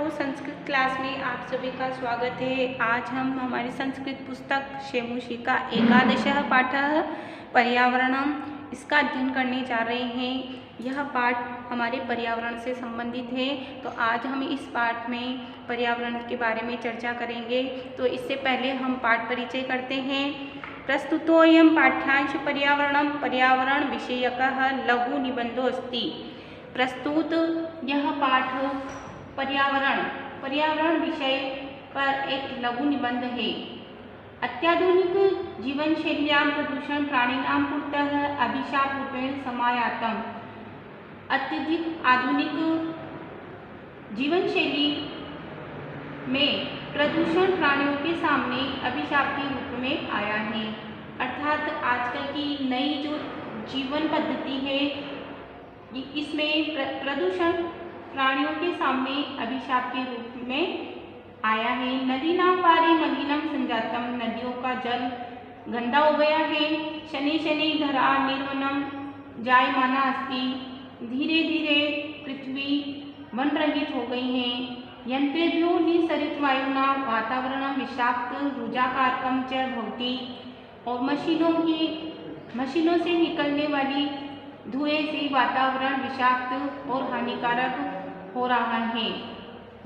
छात्रों, संस्कृत क्लास में आप सभी का स्वागत है। आज हम हमारी संस्कृत पुस्तक शेमुषी का एकादशः पाठः पर्यावरणम इसका अध्ययन करने जा रहे हैं। यह पाठ हमारे पर्यावरण से संबंधित है, तो आज हम इस पाठ में पर्यावरण के बारे में चर्चा करेंगे। तो इससे पहले हम पाठ परिचय करते हैं। प्रस्तुतोऽयं पाठ्यांश पर्यावरण विषयकः लघु निबंधो अस्ति। प्रस्तुत यह पाठ पर्यावरण विषय पर एक लघु निबंध है। अत्याधुनिक जीवनशैल्यां प्रदूषण प्राणिनां पुरतः अभिशाप रूपेण समायातम्। अत्यधिक आधुनिक जीवन शैली में प्रदूषण प्राणियों के सामने अभिशाप के रूप में आया है। अर्थात आजकल की नई जो जीवन पद्धति है, इसमें प्रदूषण प्राणियों के सामने अभिशाप के रूप में आया है। नदीनां पारे मलिनं संजातम, नदियों का जल गंदा हो गया है। शनैः शनैः धरा निर्वनं जायमाना अस्ति, धीरे धीरे पृथ्वी वन रहित हो गई है। यंत्रेभ्यो निःसरित वायुना वातावरणं विषाक्त रुजाकारकं च भवति, और मशीनों से निकलने वाली धुएं से वातावरण विषाक्त और हानिकारक हो रहा है।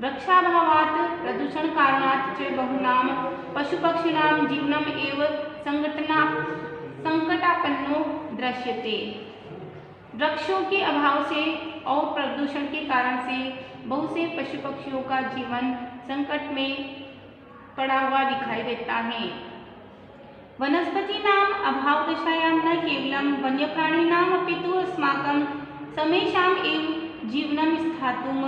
वृक्षाभावात् प्रदूषण कारणात् च बहूनां पशुपक्षिणां जीवनम् एव संकटापन्नो दृश्यते। वृक्षों के अभाव से और प्रदूषण के कारण से बहुत से पशु पक्षियों का जीवन संकट में पड़ा हुआ दिखाई देता है। वनस्पतीनां अभावदशायां न केवलं वन्यप्राणिनाम् अपितु अस्माकं समेषाम् एव जीवनं स्थातुं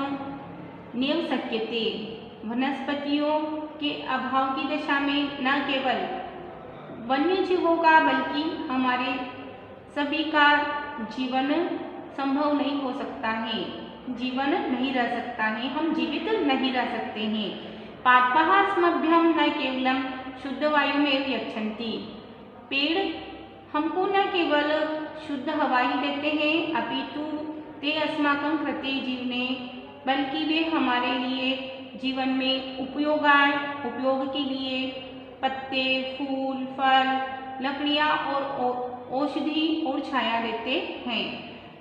नैव शक्यते। वनस्पतियों के अभाव की दशा में न केवल वन्य जीवों का बल्कि हमारे सभी का जीवन संभव नहीं हो सकता है, जीवन नहीं रह सकता है, हम जीवित नहीं रह सकते हैं। पादपाः अस्मभ्यं न केवलं शुद्ध वायु में यच्छन्ति। पेड़ हमको न केवल शुद्ध हवा ही देते हैं, अपितु ते अस्माकं कृते जीवने, बल्कि वे हमारे लिए जीवन में उपयोग के लिए पत्ते, फूल, फल, लकड़ियाँ और औषधि और छाया देते हैं।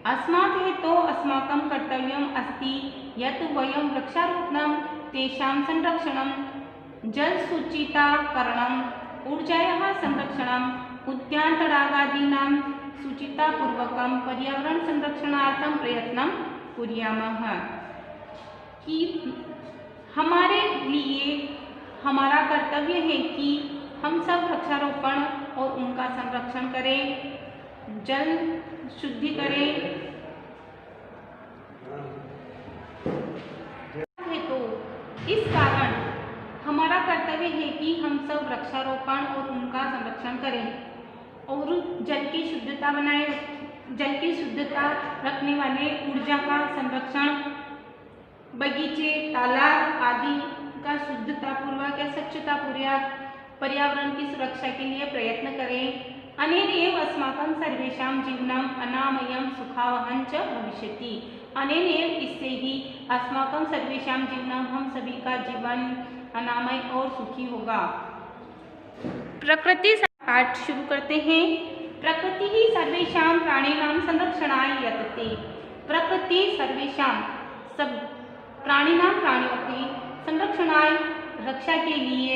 अस्मात् हेतौ अस्माकं कर्तव्यम् अस्ति यत् वयं वृक्षारोपणं, तेषां संरक्षणं, जलसुचिताकरणम्, ऊर्जायाः संरक्षणम्, उद्यान तडागादीनां शुचितापूर्वकं पर्यावरण संरक्षणार्थं प्रयत्नं कुर्यामः। कि हमारे लिए हमारा कर्तव्य है कि हम सब वृक्षारोपण और उनका संरक्षण करें, जल शुद्धि करें। तो इस कारण हमारा कर्तव्य है कि हम सब वृक्षारोपण और उनका संरक्षण करें और जल की शुद्धता बनाए, जल की शुद्धता रखने वाले ऊर्जा का संरक्षण, बगीचे, तालाब आदि का शुद्धतापूर्वक या स्वच्छतापूर्वक पर्यावरण की सुरक्षा के लिए प्रयत्न करें। अनेनैव अस्माकं सर्वेषां जीवनम् अनामयं सुखावहं च भविष्यति। अनेनैव इससे ही अस्माकं सर्वेषां जीवनम्, हम सभी का जीवन अनामय और सुखी होगा। प्रकृति पाठ शुरू करते हैं। प्रकृति ही सर्वेषां प्राणिनां संरक्षणाय यतते। प्रकृति सर्वेषां सब प्राणियों की संरक्षणाय रक्षा के लिए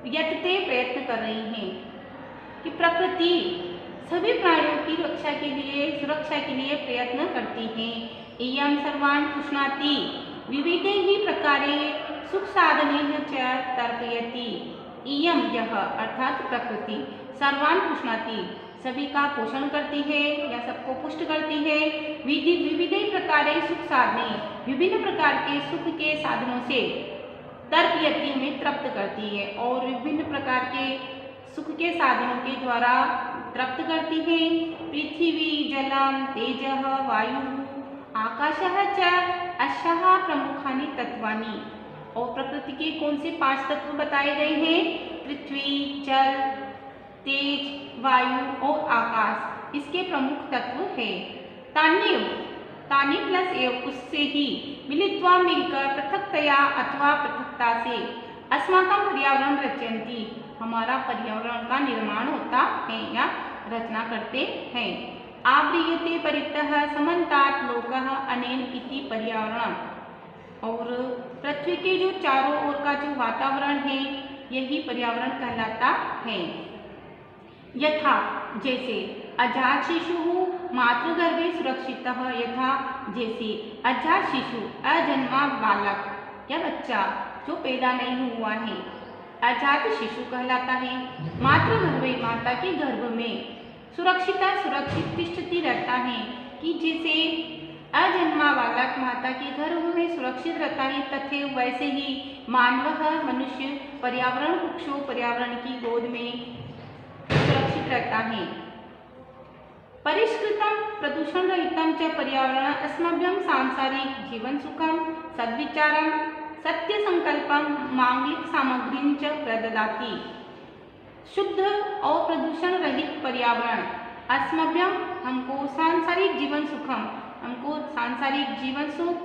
यतते प्रयत्न कर रही हैं। कि प्रकृति सभी प्राणियों की रक्षा के लिए, सुरक्षा के लिए प्रयत्न करती है। इयं सर्वान् पुष्णाति विविधैः प्रकारे सुख साधनेन च तर्पयति। इयं यह अर्थात प्रकृति सर्वान् पुष्णाति सभी का पोषण करती है या सबको पुष्ट करती है। विविधैः प्रकारे सुख साधने विभिन्न प्रकार के सुख के साधनों से तर्पयति हमें तृप्त करती है, और विभिन्न प्रकार के सुख के साधनों के द्वारा तृप्त करती है। पृथ्वी, जलम, तेजः, वायु, आकाशः च अष्टः प्रमुखानि तत्वानि। और प्रकृति के कौन से 5 तत्व बताए गए हैं? पृथ्वी, जल, तेज, वायु और आकाश इसके प्रमुख तत्व है। तान्येव तानि प्लस एव उससे ही मिलित्वा मिलकर पृथक्तया अथवा पृथकता से अस्माकं पर्यावरण रचयन्ति हमारा पर्यावरण का निर्माण होता है या रचना करते हैं। आव्रियते परितः समन्तात् लोकः अनेन इति पर्यावरण और पृथ्वी के जो चारों ओर का जो वातावरण है यही पर्यावरण कहलाता है। यथा जैसे अजात शिशु मातृगर्भे सुरक्षितः यथा जैसे अजात शिशु अजन्मा बालक या बच्चा जो पैदा नहीं हुआ है अजात शिशु कहलाता है। मातृगर्भे माता के गर्भ में सुरक्षित तिष्ठति रहता है कि जैसे अजन्मा बालक माता के गर्भ में सुरक्षित रहता है तथैव वैसे ही मानव मनुष्य पर्यावरण वृक्षों पर्यावरण की गोद में सुरक्षित रहता है। परिष्कृतं प्रदूषण रहितं च पर्यावरण अस्मभ्यं सांसारिक जीवन सुखं सद्विचारं सत्य संकल्पं मांगलिक सामग्रीं च प्रददाति। शुद्ध और प्रदूषण रहित पर्यावरण अस्मभ्यं हमको सांसारिक जीवन सुखम हमको सांसारिक जीवन सुख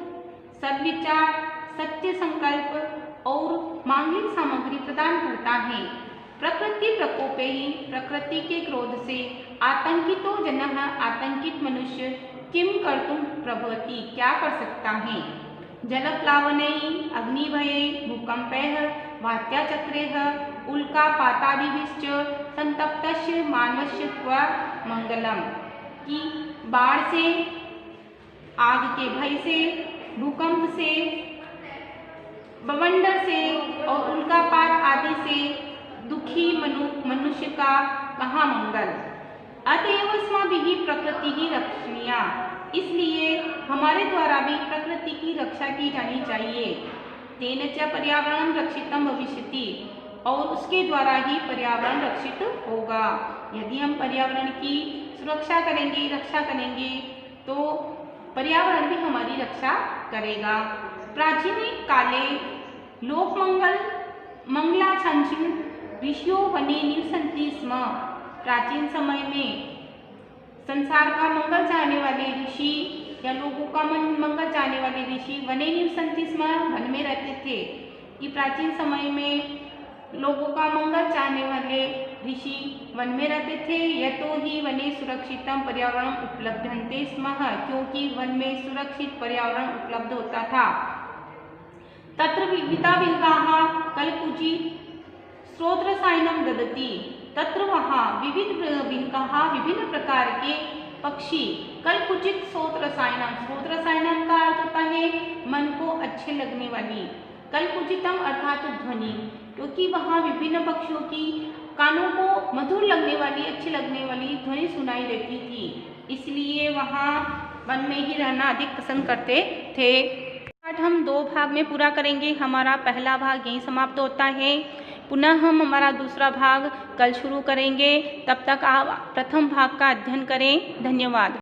सद्विचार सत्य संकल्प और मांगलिक सामग्री प्रदान करता है। प्रकृति प्रकोपे ही प्रकृति के क्रोध से आतंकितो जनः आतंकित मनुष्य किम कर्तुं प्रभवति क्या कर सकता है। जलप्लावनैः अग्निभयैः भूकंपैः वात्याचक्रैः उल्कापातादिभिश्च संतप्तस्य मानवस्य क्व मंगलम कि बाढ़ से आग के भय से भूकंप से बवंडर से और उल्कापात आदि से दुखी मनुष्य का कहाँ मंगल। अतएव अस्माभिः प्रकृति रक्षणीया इसलिए हमारे द्वारा भी प्रकृति की रक्षा की जानी चाहिए। तेन च पर्यावरण रक्षितं भविष्यति और उसके द्वारा ही पर्यावरण रक्षित होगा। यदि हम पर्यावरण की सुरक्षा करेंगे रक्षा करेंगे तो पर्यावरण भी हमारी रक्षा करेगा। प्राचीन काले लोक मंगलाकांक्षी ऋषियों वने निवसन्ति स्म। प्राचीन समय में संसार का मंगल चाहने वाले ऋषि या लोगों का मंगल चाहने वाले ऋषि वने निवसन्ति स्म वन में रहते थे। कि प्राचीन समय में लोगों का मंगल चाहने वाले ऋषि वन में रहते थे। यतो ही वने सुरक्षितम पर्यावरण उपलभ्यन्ते स्म क्योंकि वन में सुरक्षित पर्यावरण उपलब्ध होता था। तत्र विविधाः कलकुचि स्रोतरसायनं ददति तत्र वहाँ विभिन्न प्रकार के पक्षी कलकुचित स्रोत रसायनम का अर्थ होता है मन को अच्छे लगने वाली कलकुचितम अर्थात ध्वनि क्योंकि वहाँ विभिन्न पक्षियों की कानों को मधुर लगने वाली अच्छी लगने वाली ध्वनि सुनाई देती थी इसलिए वहाँ वन में ही रहना अधिक पसंद करते थे। पाठ हम 2 भाग में पूरा करेंगे। हमारा पहला भाग यहीं समाप्त होता है। पुनः हम हमारा दूसरा भाग कल शुरू करेंगे। तब तक आप प्रथम भाग का अध्ययन करें। धन्यवाद।